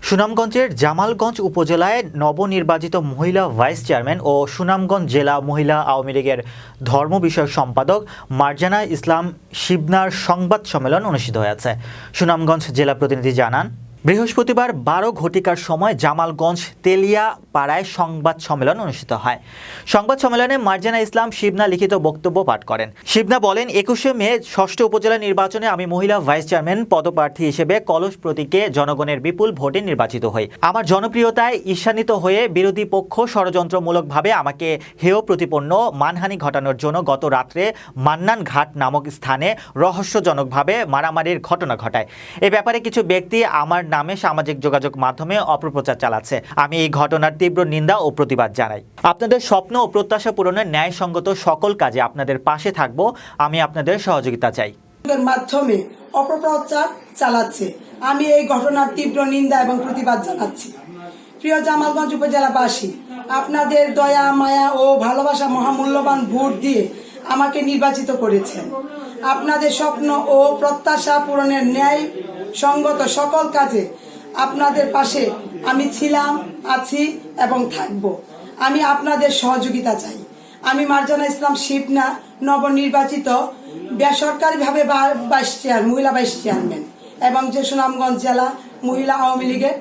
সুনামগঞ্জের জামালগঞ্জ উপজেলায় নবনির্বাচিত মহিলা ভাইস চেয়ারম্যান ও সুনামগঞ্জ জেলা মহিলা আওয়ামী লীগের ধর্ম বিষয়ক সম্পাদক মার্জানা ইসলাম শিবনার সংবাদ সম্মেলন অনুষ্ঠিত হয়েছে। সুনামগঞ্জ জেলা প্রতিনিধি জানান, বৃহস্পতিবার 12 ঘটিকার সময় জামালগঞ্জ তেলিয়া পাড়ায় সংবাদ সম্মেলন অনুষ্ঠিত হয়। সংবাদ সম্মেলনে মার্জানা ইসলাম শিবনা লিখিত বক্তব্য পাঠ করেন। শিবনা বলেন, 21শে মে 6ষ্ঠ উপজেলা নির্বাচনে আমি মহিলা ভাইস চেয়ারম্যান পদপ্রার্থী হিসেবে কলস প্রতীকে জনগণের বিপুল ভোটে নির্বাচিত হই। আমার জনপ্রিয়তায় ঈর্ষান্বিত হয়ে বিরোধী পক্ষ ষড়যন্ত্রমূলকভাবে আমাকে হেয় প্রতিপন্ন মানহানি ঘটানোর জন্য গত রাত্রে মান্নান ঘাট নামক স্থানে রহস্যজনকভাবে মারামারির ঘটনা ঘটায়। এ ব্যাপারে কিছু ব্যক্তি আমার নামে সামাজিক যোগাযোগ মাধ্যমে অপপ্রচার চালাচ্ছে। আমি এই ঘটনার তীব্র নিন্দা ও প্রতিবাদ জানাই। আপনাদের স্বপ্ন ও প্রত্যাশা পূরণের ন্যায়সঙ্গত সকল কাজে আপনাদের পাশে থাকব। আমি আপনাদের সহযোগিতা চাই। মাধ্যমে অপপ্রচার চালাচ্ছে। আমি এই ঘটনার তীব্র নিন্দা এবং প্রতিবাদ জানাচ্ছি। প্রিয় জামালগঞ্জ উপজেলাবাসী, আপনাদের দয়া মায়া ও ভালোবাসা মহামূল্যবান ভোট দিয়ে আমাকে নির্বাচিত করেছেন। আপনাদের স্বপ্ন ও প্রত্যাশা পূরণের ন্যায় সঙ্গত সকল কাজে আপনাদের পাশে আমি ছিলাম, আছি এবং থাকব। আমি আপনাদের সহযোগিতা চাই। আমি মার্জানা ইসলাম শিবনা নবনির্বাচিত বেসরকারিভাবে মহিলা ভাইস চেয়ারম্যান এবং যে সুনামগঞ্জ জেলা মহিলা আওয়ামী লীগের